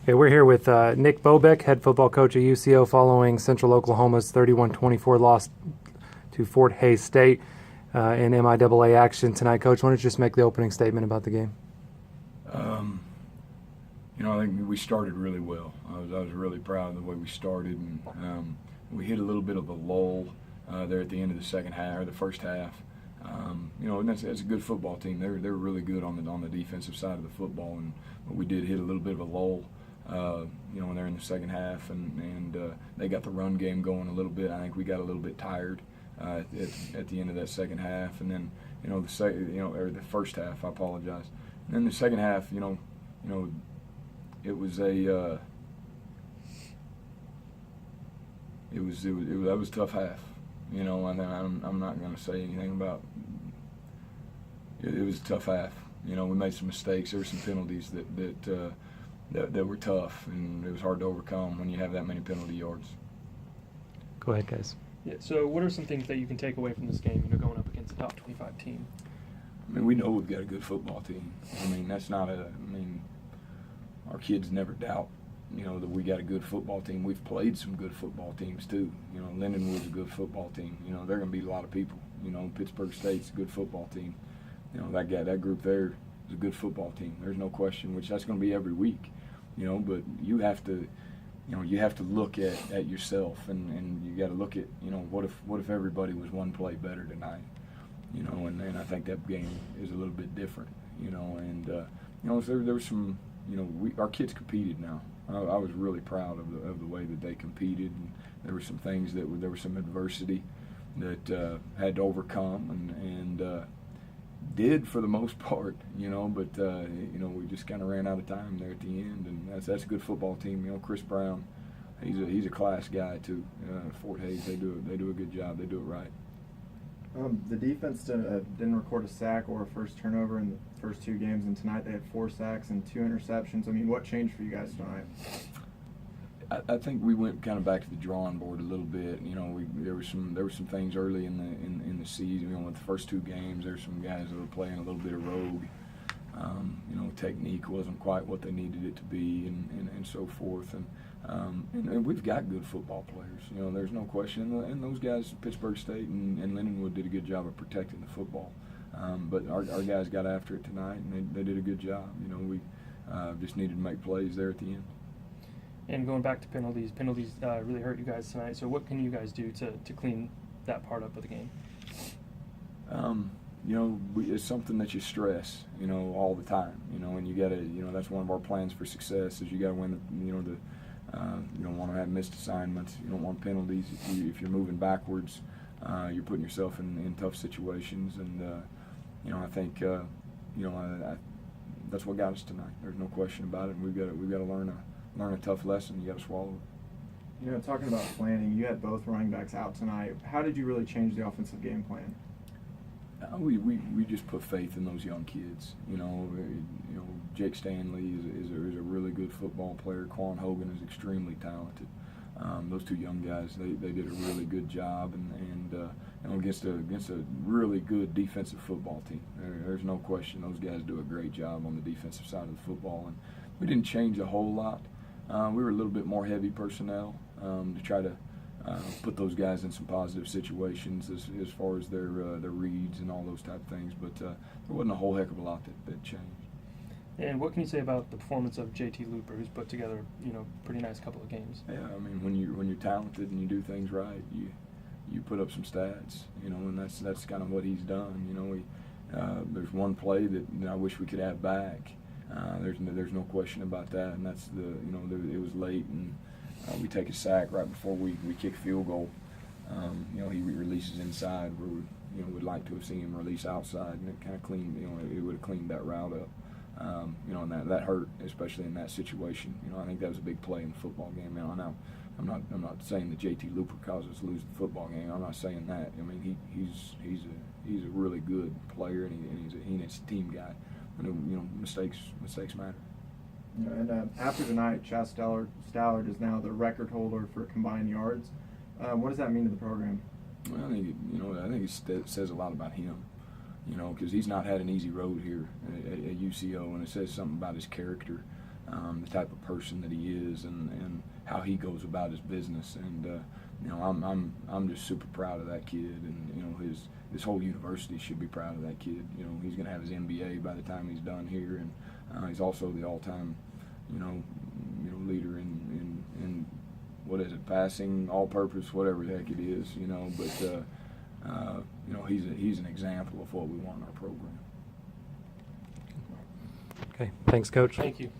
Okay, we're here with Nick Bobeck, head football coach at UCO, following Central Oklahoma's 31-24 loss to Fort Hays State in MIAA action tonight. Coach, why don't you just make the opening statement about the game? I think we started really well. I was really proud of the way we started, and we hit a little bit of a lull there at the end of the second half or the first half. And that's a good football team. They're really good on the defensive side of the football, but we did hit a little bit of a lull. When they're in the second half, and they got the run game going a little bit. I think we got a little bit tired at the end of that second half, and then or the first half. I apologize. And then the second half, it was that was a tough half. And I'm not going to say anything about it. It was a tough half. We made some mistakes. There were some penalties that were tough, and it was hard to overcome when you have that many penalty yards. Go ahead, guys. Yeah. So, what are some things that you can take away from this game? Going up against a top 25 team. We know we've got a good football team. That's not our kids never doubt, that we got a good football team. We've played some good football teams too. Lindenwood's a good football team. They're going to beat a lot of people. Pittsburgh State's a good football team. That group there is a good football team. There's no question. Which that's going to be every week. But you have to look at yourself, and you got to look at, what if everybody was one play better tonight, and I think that game is a little bit different, and there was some, our kids competed now. I was really proud of the way that they competed, and there were some things there was some adversity that had to overcome, and did for the most part, but we just kind of ran out of time there at the end, and that's a good football team. Chris Brown, he's a class guy too. Fort Hays, they do a good job. They do it right. The defense didn't record a sack or a first turnover in the first two games, and tonight they had 4 sacks and 2 interceptions. What changed for you guys tonight? I think we went kind of back to the drawing board a little bit. There were some things early in the season. With the first 2 games, there's some guys that were playing a little bit of rogue. Technique wasn't quite what they needed it to be, and so forth. And we've got good football players. There's no question. And those guys, Pittsburgh State and Lindenwood, did a good job of protecting the football. But our guys got after it tonight, and they did a good job. We just needed to make plays there at the end. And going back to penalties really hurt you guys tonight. So what can you guys do to clean that part up of the game? It's something that you stress, all the time, and you got to, that's one of our plans for success is you got to win you don't want to have missed assignments. You don't want penalties. If you're moving backwards, you're putting yourself in tough situations, and I think that's what got us tonight. There's no question about it. We've got to learn a tough lesson. You got to swallow it. Talking about planning, you had both running backs out tonight. How did you really change the offensive game plan? We just put faith in those young kids. Jake Stanley is a really good football player. Quan Hogan is extremely talented. Those 2 young guys, they did a really good job, and against a really good defensive football team. There's no question those guys do a great job on the defensive side of the football, and we didn't change a whole lot. We were a little bit more heavy personnel to try to put those guys in some positive situations as far as their reads and all those type of things. But there wasn't a whole heck of a lot that changed. And what can you say about the performance of JT Looper, who's put together pretty nice couple of games? Yeah, when you're talented and you do things right, you put up some stats, and that's kind of what he's done. There's one play that I wish we could have back. There's no question about that, and that's it was late, and we take a sack right before we kick field goal. He releases inside where we'd like to have seen him release outside, and it kind of cleaned. It would have cleaned that route up. And that hurt, especially in that situation. I think that was a big play in the football game. Now, I'm not saying that JT Looper caused us to lose the football game. I'm not saying that. He's a really good player, and he's a team guy. Mistakes matter. And after tonight, Chaz Stallard is now the record holder for combined yards. What does that mean to the program? Well, I think it says a lot about him. Because he's not had an easy road here at UCO, and it says something about his character. the type of person that he is, and how he goes about his business. And you know, I'm just super proud of that kid, and you know, his whole university should be proud of that kid. You know, he's going to have his MBA by the time he's done here, and he's also the all-time, you know, leader in what is it, passing, all-purpose, whatever the heck it is, you know. But you know, he's an example of what we want in our program. Okay, thanks, Coach. Thank you.